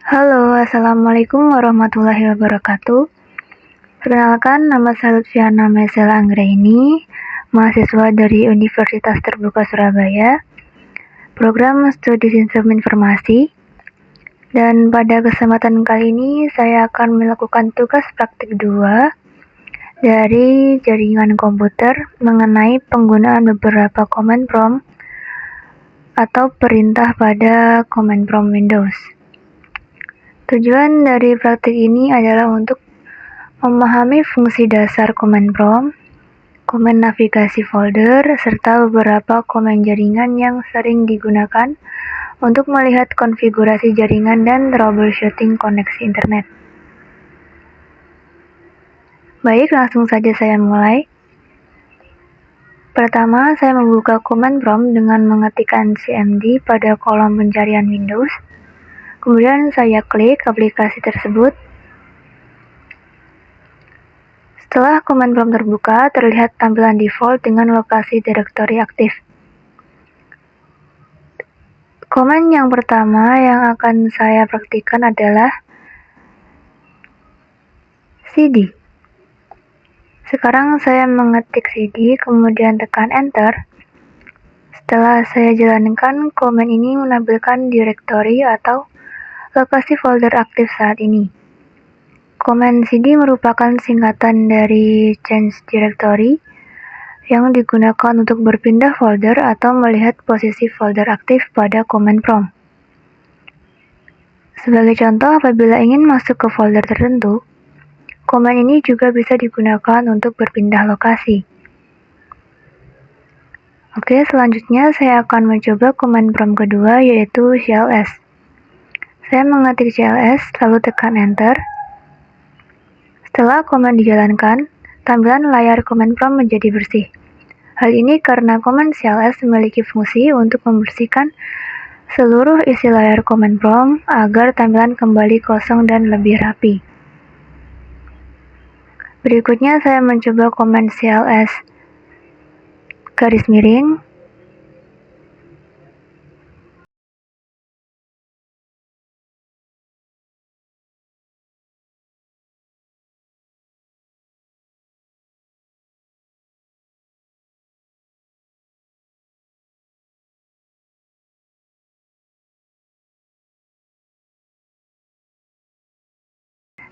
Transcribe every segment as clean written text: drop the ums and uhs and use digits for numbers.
Halo, Assalamualaikum warahmatullahi wabarakatuh. Perkenalkan, nama saya Lutfiana Maisela Anggraini, mahasiswa dari Universitas Terbuka Surabaya, program studi Sistem Informasi. Dan pada kesempatan kali ini, saya akan melakukan tugas praktik 2 dari jaringan komputer mengenai penggunaan beberapa command prompt atau perintah pada command prompt Windows. Tujuan dari praktik ini adalah untuk memahami fungsi dasar command prompt, komen navigasi folder, serta beberapa komen jaringan yang sering digunakan untuk melihat konfigurasi jaringan dan troubleshooting koneksi internet. Baik, langsung saja saya mulai. Pertama, saya membuka command prompt dengan mengetikkan cmd pada kolom pencarian Windows. Kemudian saya klik aplikasi tersebut. Setelah command prompt terbuka, terlihat tampilan default dengan lokasi direktori aktif. Command yang pertama yang akan saya praktikkan adalah cd. Sekarang saya mengetik cd, kemudian tekan enter. Setelah saya jalankan, command ini menampilkan direktori atau lokasi folder aktif saat ini. Command cd merupakan singkatan dari change directory yang digunakan untuk berpindah folder atau melihat posisi folder aktif pada command prompt. Sebagai contoh, apabila ingin masuk ke folder tertentu, command ini juga bisa digunakan untuk berpindah lokasi. Oke, selanjutnya saya akan mencoba command prompt kedua, yaitu cls. Saya mengetik cls, lalu tekan enter. Setelah command dijalankan, tampilan layar command prompt menjadi bersih. Hal ini karena command cls memiliki fungsi untuk membersihkan seluruh isi layar command prompt agar tampilan kembali kosong dan lebih rapi. Berikutnya saya mencoba command cls garis miring.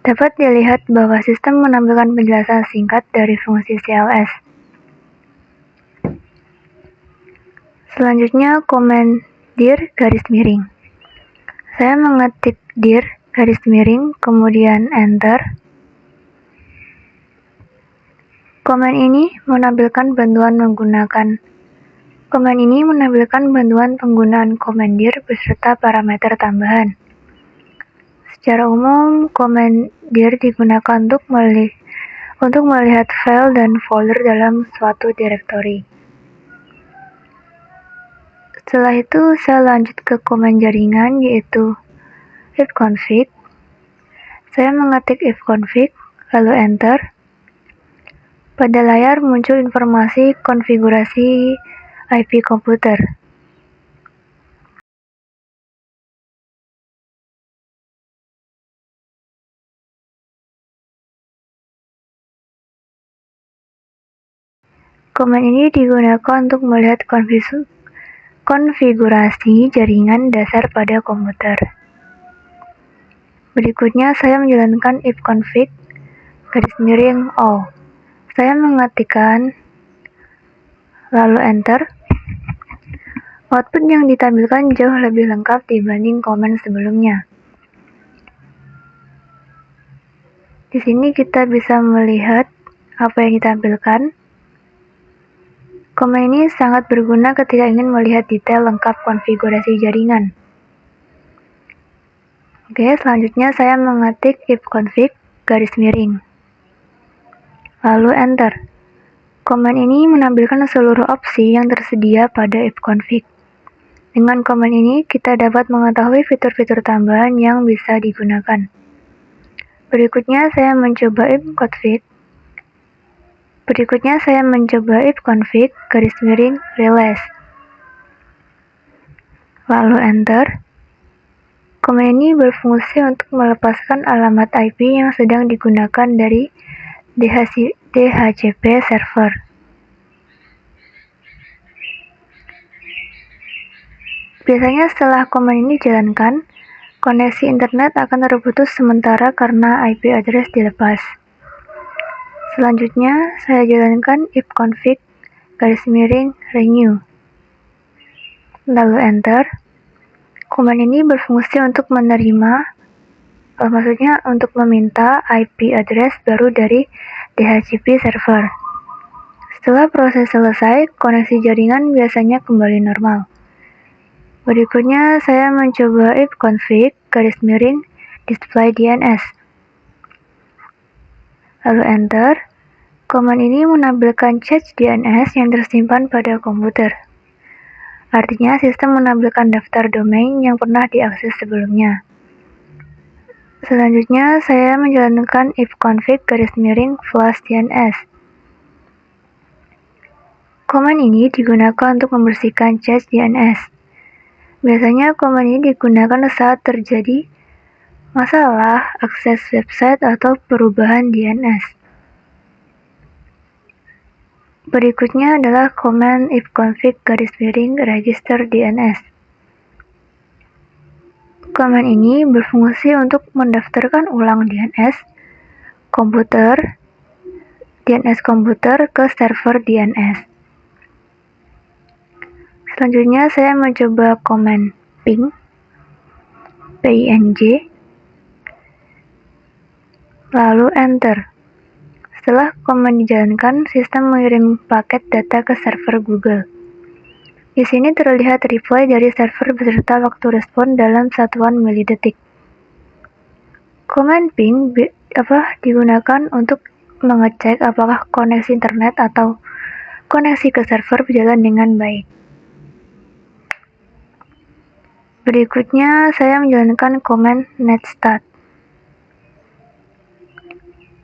Dapat dilihat bahwa sistem menampilkan penjelasan singkat dari fungsi cls. Selanjutnya command dir garis miring. Saya mengetik dir garis miring, kemudian enter. Command ini menampilkan bantuan penggunaan command dir beserta parameter tambahan. Secara umum, command dir digunakan untuk melihat file dan folder dalam suatu direktori. Setelah itu, saya lanjut ke command jaringan, yaitu ifconfig. Saya mengetik ifconfig, lalu enter. Pada layar muncul informasi konfigurasi IP komputer. Command ini digunakan untuk melihat konfigurasi jaringan dasar pada komputer. Berikutnya saya menjalankan ifconfig garis miring all. Saya mengetikkan lalu enter. Output yang ditampilkan jauh lebih lengkap dibanding command sebelumnya. Di sini kita bisa melihat apa yang ditampilkan. Command ini sangat berguna ketika ingin melihat detail lengkap konfigurasi jaringan. Oke, selanjutnya saya mengetik ifconfig garis miring. Lalu enter. Command ini menampilkan seluruh opsi yang tersedia pada ifconfig. Dengan command ini, kita dapat mengetahui fitur-fitur tambahan yang bisa digunakan. Berikutnya saya mencoba ifconfig garis miring release. Lalu enter. Command ini berfungsi untuk melepaskan alamat IP yang sedang digunakan dari DHCP server. Biasanya setelah command ini dijalankan, koneksi internet akan terputus sementara karena IP address dilepas. Selanjutnya, saya jalankan ifconfig --renew. Lalu enter. Command ini berfungsi untuk untuk meminta IP address baru dari DHCP server. Setelah proses selesai, koneksi jaringan biasanya kembali normal. Berikutnya, saya mencoba ifconfig --display DNS. Lalu enter. Command ini menampilkan cache DNS yang tersimpan pada komputer. Artinya, sistem menampilkan daftar domain yang pernah diakses sebelumnya. Selanjutnya, saya menjalankan ifconfig --flush DNS. Command ini digunakan untuk membersihkan cache DNS. Biasanya command ini digunakan saat terjadi masalah akses website atau perubahan DNS. Berikutnya adalah command ifconfig --register DNS. Command ini berfungsi untuk mendaftarkan ulang DNS komputer ke server DNS. Selanjutnya saya mencoba command ping lalu enter. Setelah command dijalankan, sistem mengirim paket data ke server Google. Di sini terlihat reply dari server beserta waktu respon dalam satuan milidetik. Command ping digunakan untuk mengecek apakah koneksi internet atau koneksi ke server berjalan dengan baik. Berikutnya, saya menjalankan command netstat.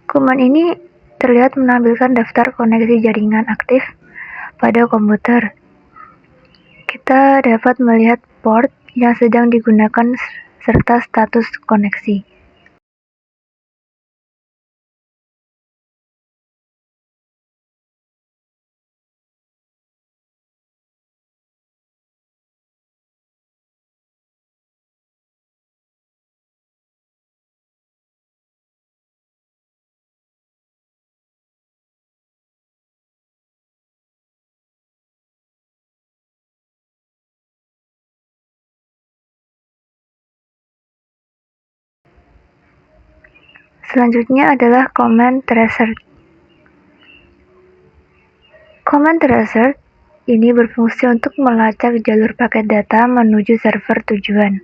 Command ini terlihat menampilkan daftar koneksi jaringan aktif pada komputer. Kita dapat melihat port yang sedang digunakan serta status koneksi. Selanjutnya adalah command tracer. Command tracer ini berfungsi untuk melacak jalur paket data menuju server tujuan.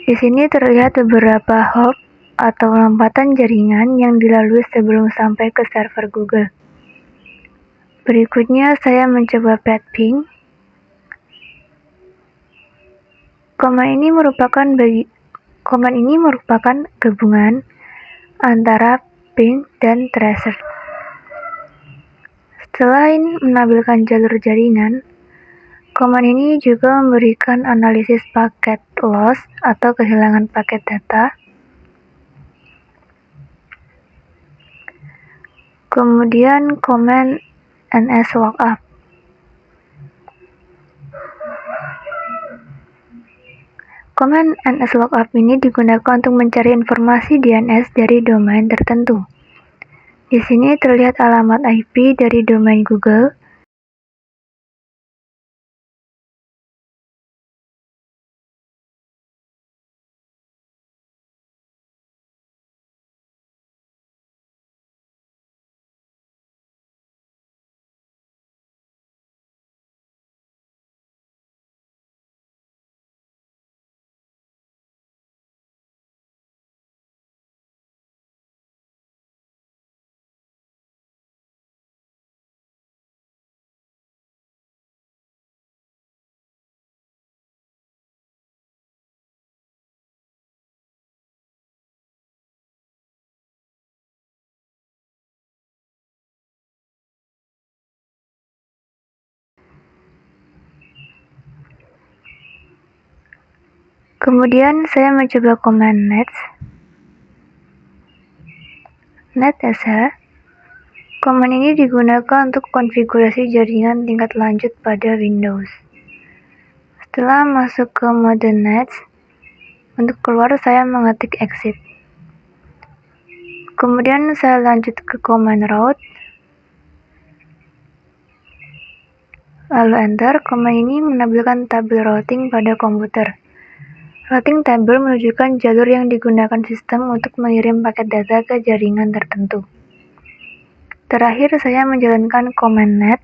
Di sini terlihat beberapa hop atau lompatan jaringan yang dilalui sebelum sampai ke server Google. Berikutnya saya mencoba ping. Command ini merupakan gabungan antara ping dan tracer. Selain menampilkan jalur jaringan, command ini juga memberikan analisis paket loss atau kehilangan paket data. Kemudian command nslookup. Command nslookup ini digunakan untuk mencari informasi DNS dari domain tertentu. Di sini terlihat alamat IP dari domain Google Kemudian saya mencoba command netsh. Command ini digunakan untuk konfigurasi jaringan tingkat lanjut pada Windows. Setelah masuk ke mode net, untuk keluar saya mengetik exit. Kemudian saya lanjut ke command route, lalu enter. Command ini menampilkan tabel routing pada komputer. Routing table menunjukkan jalur yang digunakan sistem untuk mengirim paket data ke jaringan tertentu. Terakhir, saya menjalankan command net.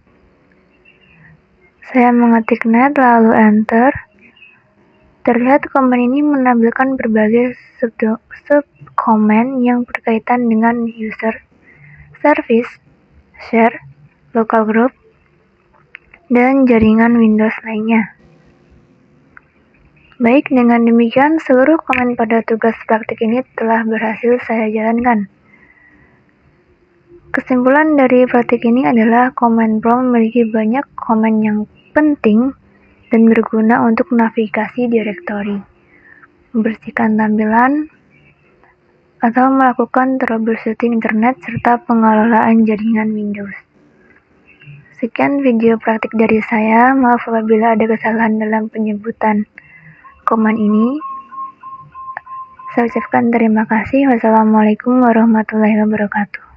Saya mengetik net lalu enter. Terlihat command ini menampilkan berbagai sub-command yang berkaitan dengan user, service, share, local group, dan jaringan Windows lainnya. Baik, dengan demikian seluruh command pada tugas praktik ini telah berhasil saya jalankan. Kesimpulan dari praktik ini adalah command prompt memiliki banyak command yang penting dan berguna untuk navigasi direktori, membersihkan tampilan, atau melakukan troubleshooting internet serta pengelolaan jaringan Windows. Sekian video praktik dari saya. Maaf apabila ada kesalahan dalam penyebutan command ini. Saya ucapkan terima kasih. Wassalamualaikum warahmatullahi wabarakatuh.